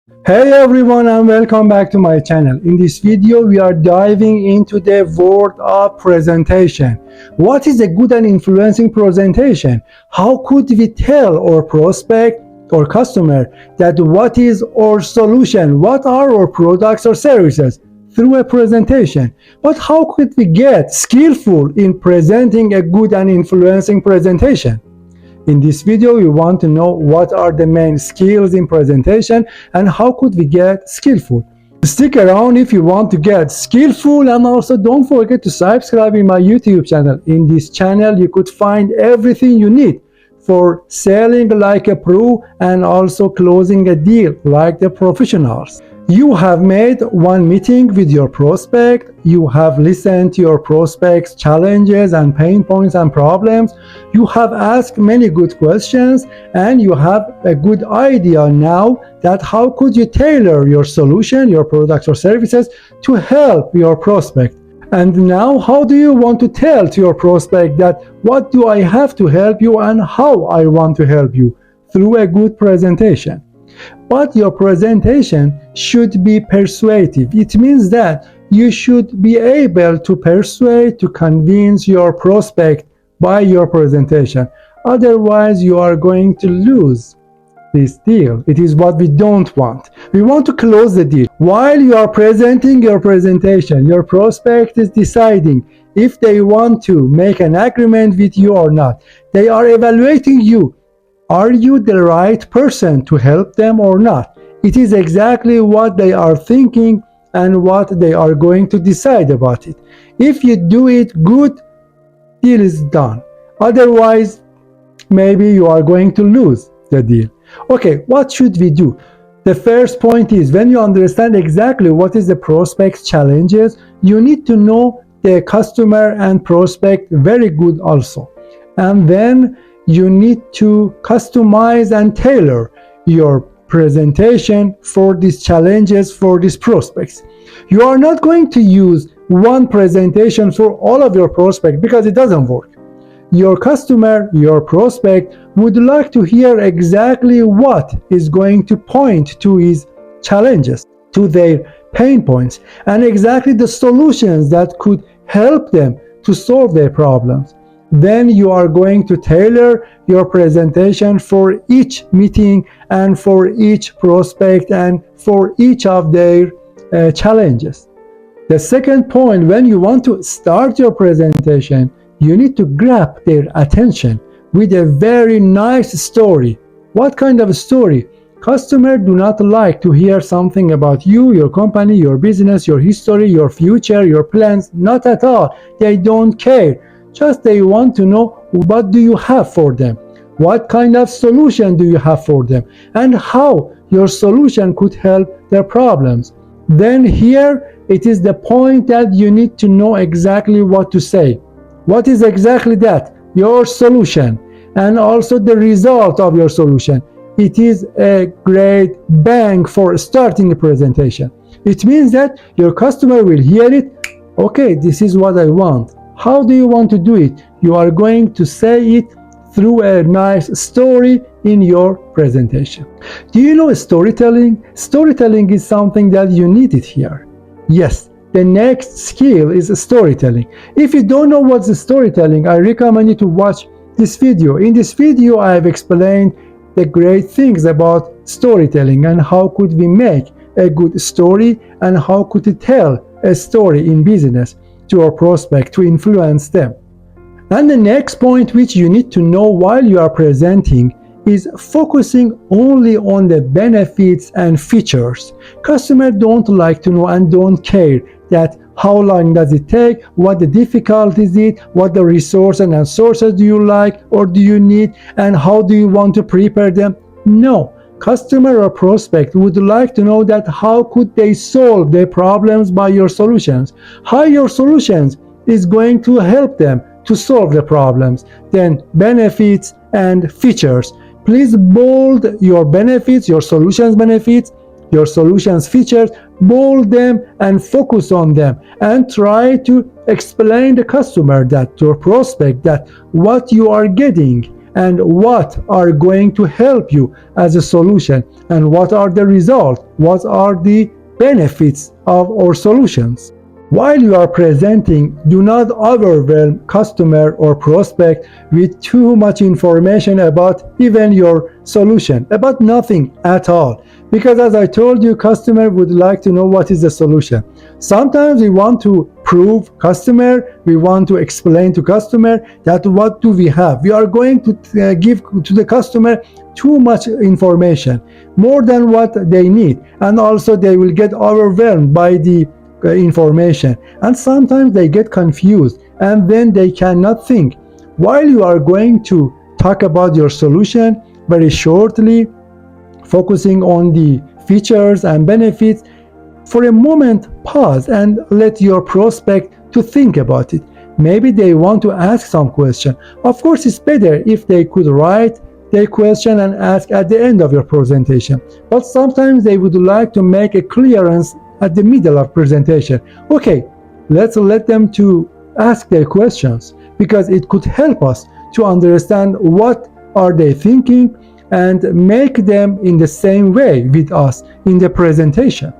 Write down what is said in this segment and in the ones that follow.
Hey everyone, and welcome back to my channel. In this video we are diving into the world of presentation. What is a good and influencing presentation? How could we tell our prospect or customer that what is our solution, what are our products or services through a presentation? But how could we get skillful in presenting a good and influencing presentation? In this video, we want to know what are the main skills in presentation and how could we get skillful. Stick around if you want to get skillful, and also don't forget to subscribe in my YouTube channel. In this channel, you could find everything you need for selling like a pro and also closing a deal like the professionals. You have made one meeting with your prospect, you have listened to your prospect's challenges and pain points and problems, you have asked many good questions, and you have a good idea now that how could you tailor your solution, your products or services to help your prospect. And now how do you want to tell to your prospect that what do I have to help you and how I want to help you through a good presentation. But your presentation should be persuasive. It means that you should be able to persuade, to convince your prospect by your presentation. Otherwise, you are going to lose this deal. It is what we don't want. We want to close the deal. While you are presenting your presentation, your prospect is deciding if they want to make an agreement with you or not. They are evaluating you. Are you the right person to help them or not? It is exactly what they are thinking and what they are going to decide about it. If you do it good, deal is done. Otherwise, maybe you are going to lose the deal. Okay, what should we do? The first point is, when you understand exactly what is the prospect's challenges, you need to know the customer and prospect very good also. And then you need to customize and tailor your presentation for these challenges, for these prospects. You are not going to use one presentation for all of your prospects because it doesn't work. Your customer, your prospect would like to hear exactly what is going to point to his challenges, to their pain points, and exactly the solutions that could help them to solve their problems. Then you are going to tailor your presentation for each meeting and for each prospect and for each of their challenges. The second point, when you want to start your presentation, you need to grab their attention with a very nice story. What kind of story? Customers do not like to hear something about you, your company, your business, your history, your future, your plans. Not at all. They don't care. Just they want to know what do you have for them, what kind of solution do you have for them, and how your solution could help their problems. Then here it is the point that you need to know exactly what to say. What is exactly that? Your solution and also the result of your solution. It is a great bang for starting a presentation. It means that your customer will hear it. Okay, this is what I want. How do you want to do it? You are going to say it through a nice story in your presentation. Do you know storytelling? Storytelling is something that you need it here. Yes, the next skill is storytelling. If you don't know what's storytelling, I recommend you to watch this video. In this video, I have explained the great things about storytelling and how could we make a good story and how could we tell a story in business to our prospect to influence them. And the next point which you need to know while you are presenting is focusing only on the benefits and features. Customers don't like to know and don't care that how long does it take, what the difficulties is, what the resources and sources do you like or do you need, and how do you want to prepare them. No. Customer or prospect would like to know that how could they solve their problems by your solutions, how your solutions is going to help them to solve the problems. Then benefits and features. Please bold your benefits, your solutions benefits, your solutions features, bold them and focus on them and try to explain the customer that to your prospect that what you are getting and what are going to help you as a solution, and what are the results, what are the benefits of our solutions. While you are presenting, do not overwhelm customer or prospect with too much information about even your solution, about nothing at all. Because as I told you, customer would like to know what is the solution. Sometimes we want to prove customer, we want to explain to customer that what do we have. We are going to give to the customer too much information, more than what they need, and also they will get overwhelmed by the information, and sometimes they get confused and then they cannot think. While you are going to talk about your solution very shortly, focusing on the features and benefits, for a moment pause and let your prospect to think about it. Maybe they want to ask some question. Of course, it's better if they could write their question and ask at the end of your presentation, but sometimes they would like to make a clearance at the middle of presentation. Okay, let's let them to ask their questions, because it could help us to understand what are they thinking and make them in the same way with us in the presentation.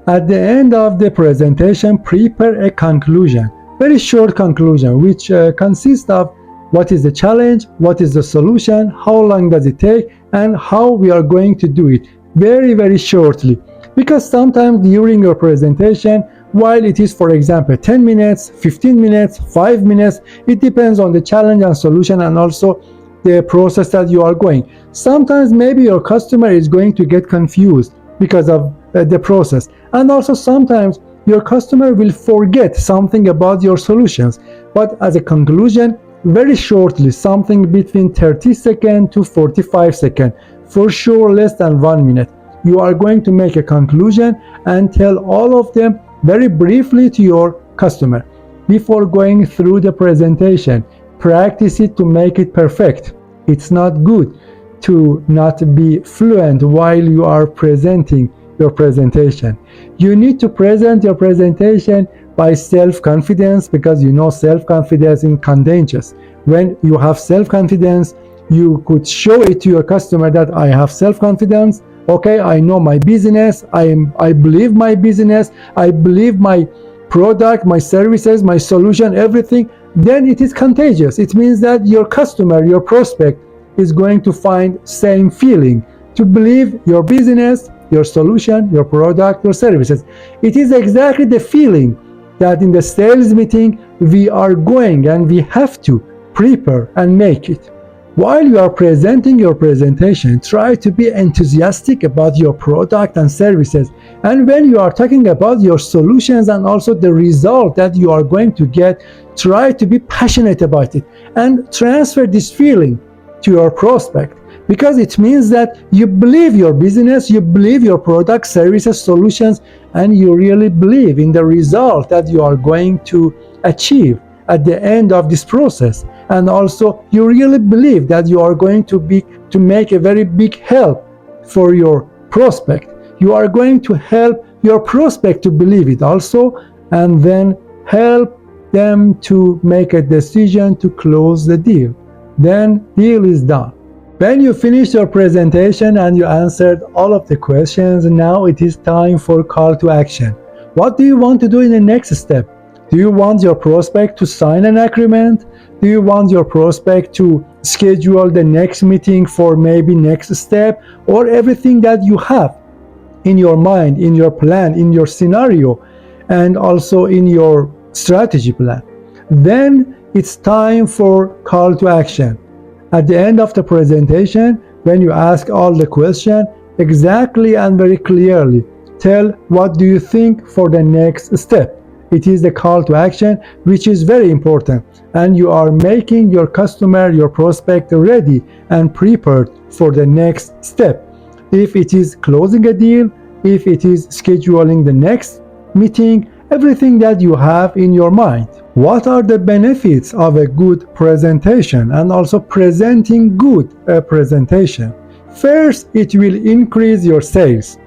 At the end of the presentation, prepare a conclusion, very short conclusion, which consists of what is the challenge, what is the solution, how long does it take, and how we are going to do it, very shortly. Because sometimes during your presentation, while it is, for example, 10 minutes, 15 minutes, 5 minutes, it depends on the challenge and solution and also the process that you are going. Sometimes maybe your customer is going to get confused because of the process. And also sometimes your customer will forget something about your solutions. But as a conclusion, very shortly, something between 30 seconds to 45 seconds, for sure less than 1 minute. You are going to make a conclusion and tell all of them very briefly to your customer. Before going through the presentation, practice it to make it perfect. It's not good to not be fluent while you are presenting your presentation. You need to present your presentation by self-confidence, because you know self-confidence is contagious. When you have self-confidence, you could show it to your customer that I have self-confidence. Okay, I know my business, I believe my business, I believe my product, my services, my solution, everything. Then it is contagious. It means that your customer, your prospect is going to find same feeling, to believe your business, your solution, your product, your services. It is exactly the feeling that in the sales meeting we are going and we have to prepare and make it. While you are presenting your presentation, try to be enthusiastic about your product and services. And when you are talking about your solutions and also the result that you are going to get, try to be passionate about it and transfer this feeling to your prospect, because it means that you believe your business, you believe your product, services, solutions, and you really believe in the result that you are going to achieve at the end of this process. And also you really believe that you are going to make a very big help for your prospect. You are going to help your prospect to believe it also, and then help them to make a decision to close the deal. Then deal is done. When you finish your presentation and you answered all of the questions, now it is time for call to action. What do you want to do in the next step? Do you want your prospect to sign an agreement? Do you want your prospect to schedule the next meeting for maybe next step, or everything that you have in your mind, in your plan, in your scenario, and also in your strategy plan? Then it's time for call to action. At the end of the presentation, when you ask all the questions, exactly and very clearly tell what do you think for the next step. It is the call to action, which is very important, and you are making your customer, your prospect ready and prepared for the next step. If it is closing a deal, if it is scheduling the next meeting, everything that you have in your mind. What are the benefits of a good presentation and also presenting good presentation? First, it will increase your sales.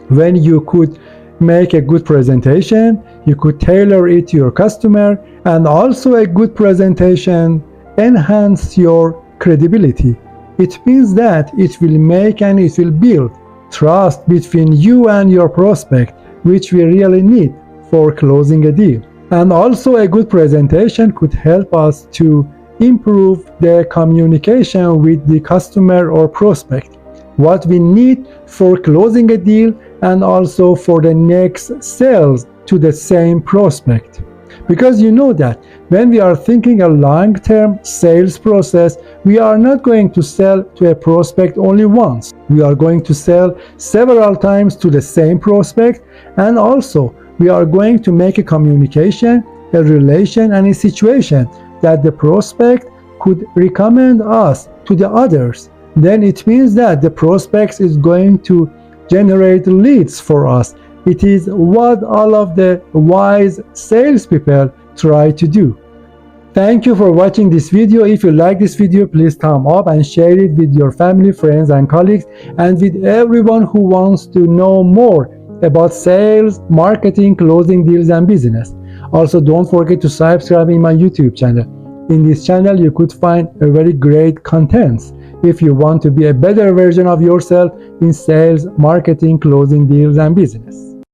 When you could make a good presentation, you could tailor it to your customer, and also a good presentation enhance your credibility. It means that it will make and it will build trust between you and your prospect, which we really need for closing a deal. And also, a good presentation could help us to improve the communication with the customer or prospect, what we need for closing a deal and also for the next sales to the same prospect. Because you know that when we are thinking a long-term sales process, we are not going to sell to a prospect only once. We are going to sell several times to the same prospect, and also we are going to make a communication, a relation, and a situation that the prospect could recommend us to the others. Then it means that the prospect is going to generate leads for us. It is what all of the wise salespeople try to do. Thank you for watching this video. If you like this video, please thumb up and share it with your family, friends, and colleagues, and with everyone who wants to know more about sales, marketing, closing deals, and business. Also, don't forget to subscribe in my YouTube channel. In this channel, you could find a very great contents if you want to be a better version of yourself in sales, marketing, closing deals, and business.